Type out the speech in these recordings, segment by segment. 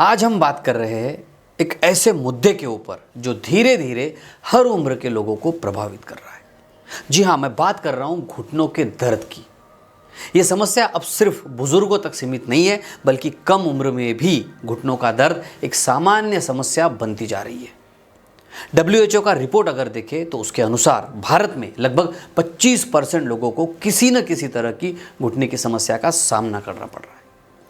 आज हम बात कर रहे हैं एक ऐसे मुद्दे के ऊपर जो धीरे धीरे हर उम्र के लोगों को प्रभावित कर रहा है। जी हाँ, मैं बात कर रहा हूँ घुटनों के दर्द की। ये समस्या अब सिर्फ बुजुर्गों तक सीमित नहीं है, बल्कि कम उम्र में भी घुटनों का दर्द एक सामान्य समस्या बनती जा रही है। WHO का रिपोर्ट अगर देखें तो उसके अनुसार भारत में लगभग 25% लोगों को किसी न किसी तरह की घुटने की समस्या का सामना करना पड़ रहा है।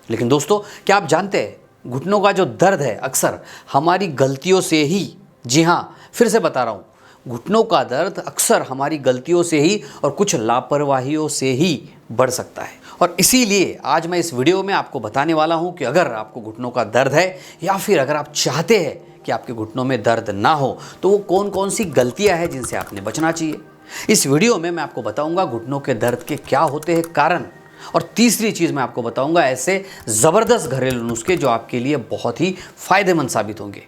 लेकिन दोस्तों, क्या आप जानते हैं घुटनों का जो दर्द है अक्सर हमारी गलतियों से ही, जी हाँ फिर से बता रहा हूँ, घुटनों का दर्द अक्सर हमारी गलतियों से ही और कुछ लापरवाहियों से ही बढ़ सकता है। और इसीलिए आज मैं इस वीडियो में आपको बताने वाला हूँ कि अगर आपको घुटनों का दर्द है या फिर अगर आप चाहते हैं कि आपके घुटनों में दर्द ना हो तो वो कौन कौन सी गलतियाँ हैं जिनसे आपने बचना चाहिए। इस वीडियो में मैं आपको बताऊँगा घुटनों के दर्द के क्या होते हैं कारण, और तीसरी चीज़ मैं आपको बताऊंगा ऐसे ज़बरदस्त घरेलू नुस्खे जो आपके लिए बहुत ही फायदेमंद साबित होंगे।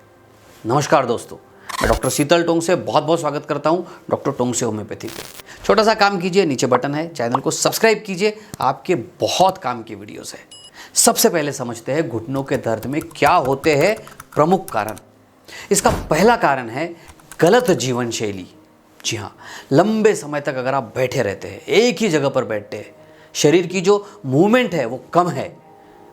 नमस्कार दोस्तों, मैं डॉक्टर शीतल टोंग से बहुत बहुत स्वागत करता हूं डॉक्टर टोंग से होम्योपैथी पे। छोटा सा काम कीजिए, नीचे बटन है, चैनल को सब्सक्राइब कीजिए, आपके बहुत काम की वीडियोस है। सबसे पहले समझते हैं घुटनों के दर्द में क्या होते हैं प्रमुख कारण। इसका पहला कारण है गलत जीवन शैली। जी हाँ, लंबे समय तक अगर आप बैठे रहते हैं, एक ही जगह पर बैठते हैं, शरीर की जो मूवमेंट है वो कम है,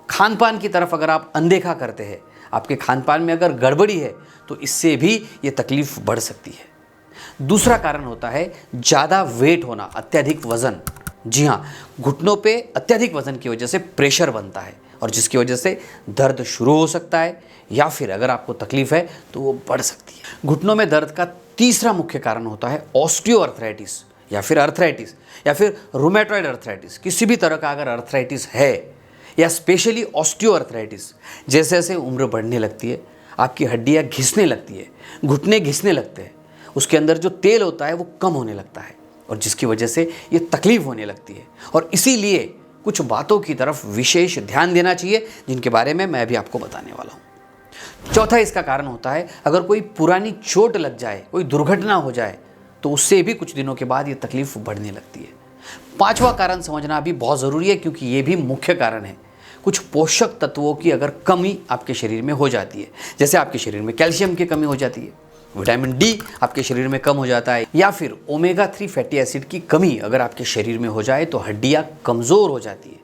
खान पान की तरफ अगर आप अनदेखा करते हैं, आपके खान पान में अगर गड़बड़ी है तो इससे भी ये तकलीफ बढ़ सकती है। दूसरा कारण होता है ज़्यादा वेट होना, अत्यधिक वज़न। जी हाँ, घुटनों पे अत्यधिक वज़न की वजह से प्रेशर बनता है और जिसकी वजह से दर्द शुरू हो सकता है या फिर अगर आपको तकलीफ है तो वो बढ़ सकती है। घुटनों में दर्द का तीसरा मुख्य कारण होता है ऑस्टियोआर्थराइटिस या फिर अर्थराइटिस या फिर रूमेटॉइड अर्थराइटिस। किसी भी तरह का अगर अर्थराइटिस है या स्पेशली ऑस्टियोआर्थराइटिस, जैसे जैसे उम्र बढ़ने लगती है आपकी हड्डियां घिसने लगती है, घुटने घिसने लगते हैं, उसके अंदर जो तेल होता है वो कम होने लगता है और जिसकी वजह से ये तकलीफ होने लगती है। और इसीलिए कुछ बातों की तरफ विशेष ध्यान देना चाहिए जिनके बारे में मैं अभी आपको बताने वाला हूँ। चौथा इसका कारण होता है अगर कोई पुरानी चोट लग जाए, कोई दुर्घटना हो जाए तो उससे भी कुछ दिनों के बाद ये तकलीफ बढ़ने लगती है। पांचवा कारण समझना भी बहुत ज़रूरी है क्योंकि ये भी मुख्य कारण है। कुछ पोषक तत्वों की अगर कमी आपके शरीर में हो जाती है, जैसे आपके शरीर में कैल्शियम की कमी हो जाती है, विटामिन डी आपके शरीर में कम हो जाता है, या फिर ओमेगा 3 फैटी एसिड की कमी अगर आपके शरीर में हो जाए तो हड्डियाँ कमज़ोर हो जाती है।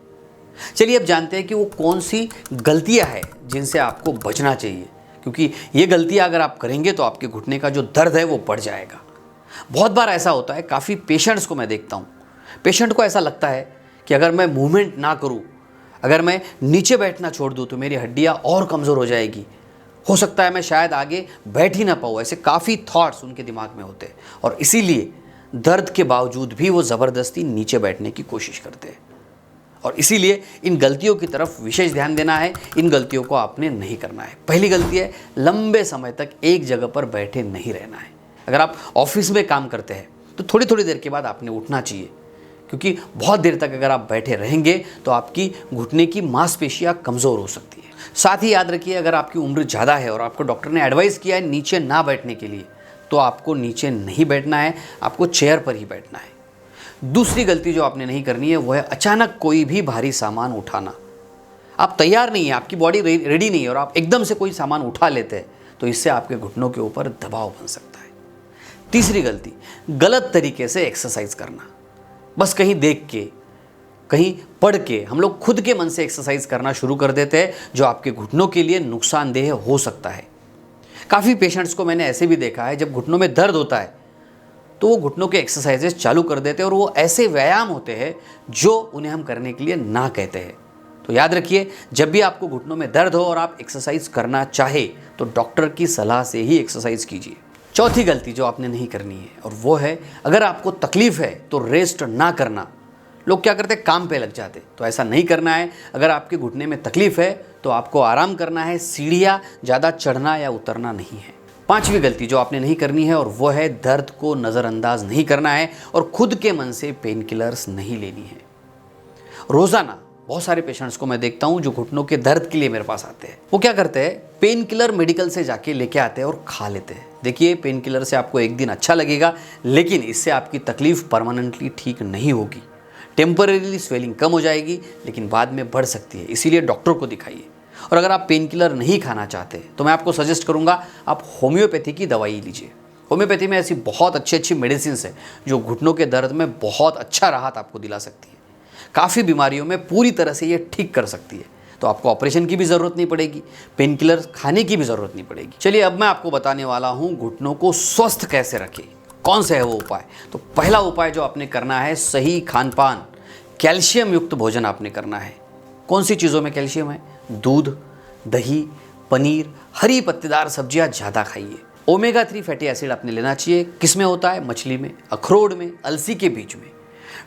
चलिए अब जानते हैं कि वो कौन सी गलतियाँ हैं जिनसे आपको बचना चाहिए, क्योंकि ये गलतियाँ अगर आप करेंगे तो आपके घुटने का जो दर्द है वो बढ़ जाएगा। बहुत बार ऐसा होता है, काफ़ी पेशेंट्स को मैं देखता हूँ, पेशेंट को ऐसा लगता है कि अगर मैं मूवमेंट ना करूँ, अगर मैं नीचे बैठना छोड़ दूँ तो मेरी हड्डियाँ और कमज़ोर हो जाएगी, हो सकता है मैं शायद आगे बैठ ही ना पाऊँ। ऐसे काफ़ी थॉट्स उनके दिमाग में होते हैं और इसीलिए दर्द के बावजूद भी वो ज़बरदस्ती नीचे बैठने की कोशिश करते हैं। और इसीलिए इन गलतियों की तरफ विशेष ध्यान देना है, इन गलतियों को आपने नहीं करना है। पहली गलती है लंबे समय तक एक जगह पर बैठे नहीं रहना है। अगर आप ऑफिस में काम करते हैं तो थोड़ी थोड़ी देर के बाद आपने उठना चाहिए, क्योंकि बहुत देर तक अगर आप बैठे रहेंगे तो आपकी घुटने की मांसपेशियां कमज़ोर हो सकती है। साथ ही याद रखिए, अगर आपकी उम्र ज़्यादा है और आपको डॉक्टर ने एडवाइस किया है नीचे ना बैठने के लिए, तो आपको नीचे नहीं बैठना है, आपको चेयर पर ही बैठना है। दूसरी गलती जो आपने नहीं करनी है वो है अचानक कोई भी भारी सामान उठाना। आप तैयार नहीं है, आपकी बॉडी रेडी नहीं है और आप एकदम से कोई सामान उठा लेते हैं तो इससे आपके घुटनों के ऊपर दबाव बन सकता है। तीसरी गलती, गलत तरीके से एक्सरसाइज करना। बस कहीं देख के, कहीं पढ़ के हम लोग खुद के मन से एक्सरसाइज करना शुरू कर देते हैं जो आपके घुटनों के लिए नुकसानदेह हो सकता है। काफ़ी पेशेंट्स को मैंने ऐसे भी देखा है, जब घुटनों में दर्द होता है तो वो घुटनों के एक्सरसाइजेस चालू कर देते हैं और वो ऐसे व्यायाम होते हैं जो उन्हें हम करने के लिए ना कहते हैं। तो याद रखिए, जब भी आपको घुटनों में दर्द हो और आप एक्सरसाइज करना चाहे तो डॉक्टर की सलाह से ही एक्सरसाइज कीजिए। चौथी गलती जो आपने नहीं करनी है और वो है अगर आपको तकलीफ है तो रेस्ट ना करना। लोग क्या करते हैं, काम पे लग जाते, तो ऐसा नहीं करना है। अगर आपके घुटने में तकलीफ है तो आपको आराम करना है, सीढ़ियाँ ज़्यादा चढ़ना या उतरना नहीं है। पांचवी गलती जो आपने नहीं करनी है और वो है दर्द को नज़रअंदाज नहीं करना है और खुद के मन से पेन किलर्स नहीं लेनी है। रोज़ाना बहुत सारे पेशेंट्स को मैं देखता हूँ जो घुटनों के दर्द के लिए मेरे पास आते हैं, वो क्या करते हैं, पेन किलर मेडिकल से जाके लेके आते हैं और खा लेते हैं। देखिए, पेन किलर से आपको एक दिन अच्छा लगेगा, लेकिन इससे आपकी तकलीफ परमानेंटली ठीक नहीं होगी। टेम्परेरीली स्वेलिंग कम हो जाएगी लेकिन बाद में बढ़ सकती है, इसीलिए डॉक्टर को दिखाइए। और अगर आप पेन किलर नहीं खाना चाहते तो मैं आपको सजेस्ट करूंगा आप होम्योपैथी की दवाई लीजिए। होम्योपैथी में ऐसी बहुत अच्छी अच्छी मेडिसिन है जो घुटनों के दर्द में बहुत अच्छा राहत आपको दिला सकती है। काफ़ी बीमारियों में पूरी तरह से ये ठीक कर सकती है। तो आपको ऑपरेशन की भी ज़रूरत नहीं पड़ेगी, पेन किलर खाने की भी ज़रूरत नहीं पड़ेगी। चलिए अब मैं आपको बताने वाला हूँ घुटनों को स्वस्थ कैसे रखें, कौन सा है वो उपाय। तो पहला उपाय जो आपने करना है, सही खान पान, कैल्शियम युक्त भोजन आपने करना है। कौन सी चीज़ों में कैल्शियम है? दूध, दही, पनीर, हरी पत्तेदार सब्जियां ज़्यादा खाइए। ओमेगा 3 फैटी एसिड आपने लेना चाहिए। किस में होता है? मछली में, अखरोट में, अलसी के बीज में।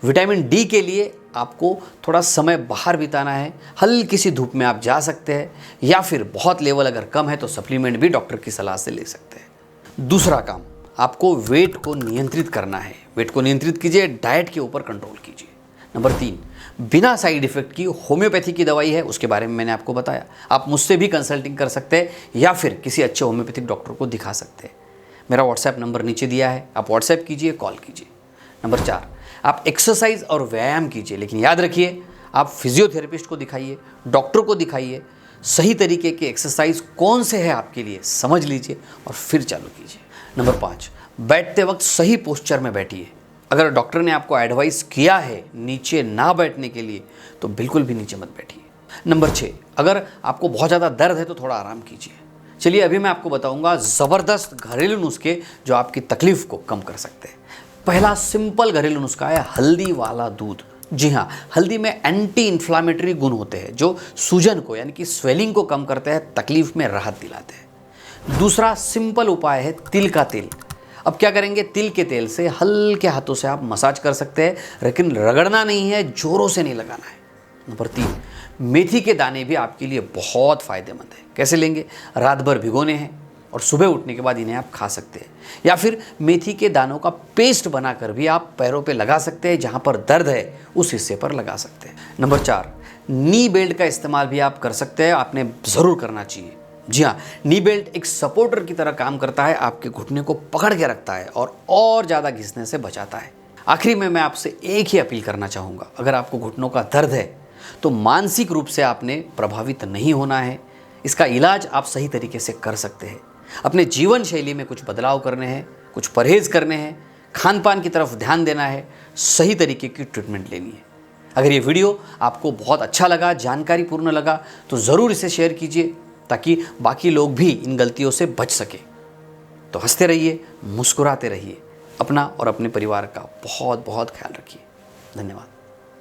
विटामिन डी के लिए आपको थोड़ा समय बाहर बिताना है, हल्की सी धूप में आप जा सकते हैं, या फिर बहुत लेवल अगर कम है तो सप्लीमेंट भी डॉक्टर की सलाह से ले सकते हैं। दूसरा काम, आपको वेट को नियंत्रित करना है। वेट को नियंत्रित कीजिए, डाइट के ऊपर कंट्रोल कीजिए। नंबर 3, बिना साइड इफेक्ट की होम्योपैथी की दवाई है, उसके बारे में मैंने आपको बताया। आप मुझसे भी कंसल्टिंग कर सकते हैं या फिर किसी अच्छे होम्योपैथिक डॉक्टर को दिखा सकते हैं। मेरा व्हाट्सएप नंबर नीचे दिया है, आप व्हाट्सएप कीजिए, कॉल कीजिए। नंबर 4, आप एक्सरसाइज और व्यायाम कीजिए, लेकिन याद रखिए आप फिजियोथेरेपिस्ट को दिखाइए, डॉक्टर को दिखाइए। सही तरीके के एक्सरसाइज कौन से है आपके लिए समझ लीजिए और फिर चालू कीजिए। नंबर 5, बैठते वक्त सही पोस्चर में बैठिए। अगर डॉक्टर ने आपको एडवाइस किया है नीचे ना बैठने के लिए तो बिल्कुल भी नीचे मत बैठिए। नंबर 6, अगर आपको बहुत ज़्यादा दर्द है तो थोड़ा आराम कीजिए। चलिए अभी मैं आपको बताऊंगा ज़बरदस्त घरेलू नुस्खे जो आपकी तकलीफ को कम कर सकते हैं। पहला सिंपल घरेलू नुस्खा है हल्दी वाला दूध। जी हाँ, हल्दी में एंटी इन्फ्लामेटरी गुण होते हैं जो सूजन को यानी कि स्वेलिंग को कम करते हैं, तकलीफ में राहत दिलाते हैं। दूसरा सिंपल उपाय है तिल का तेल। अब क्या करेंगे, तिल के तेल से हल्के हाथों से आप मसाज कर सकते हैं, लेकिन रगड़ना नहीं है, जोरों से नहीं लगाना है। नंबर 3, मेथी के दाने भी आपके लिए बहुत फायदेमंद है। कैसे लेंगे? रात भर भिगोने हैं और सुबह उठने के बाद इन्हें आप खा सकते हैं, या फिर मेथी के दानों का पेस्ट बनाकर भी आप पैरों पे लगा सकते हैं, जहां पर दर्द है उस हिस्से पर लगा सकते हैं। नंबर 4, नी बेल्ट का इस्तेमाल भी आप कर सकते हैं, आपने ज़रूर करना चाहिए। जी हाँ, नी बेल्ट एक सपोर्टर की तरह काम करता है, आपके घुटने को पकड़ के रखता है और ज़्यादा घिसने से बचाता है। आखिरी में मैं आपसे एक ही अपील करना चाहूँगा, अगर आपको घुटनों का दर्द है तो मानसिक रूप से आपने प्रभावित नहीं होना है। इसका इलाज आप सही तरीके से कर सकते हैं। अपने जीवन शैली में कुछ बदलाव करने हैं, कुछ परहेज करने हैं, खान पान की तरफ ध्यान देना है, सही तरीके की ट्रीटमेंट लेनी है। अगर ये वीडियो आपको बहुत अच्छा लगा, जानकारीपूर्ण लगा, तो ज़रूर इसे शेयर कीजिए ताकि बाकी लोग भी इन गलतियों से बच सके। तो हंसते रहिए, मुस्कुराते रहिए, अपना और अपने परिवार का बहुत बहुत ख्याल रखिए। धन्यवाद।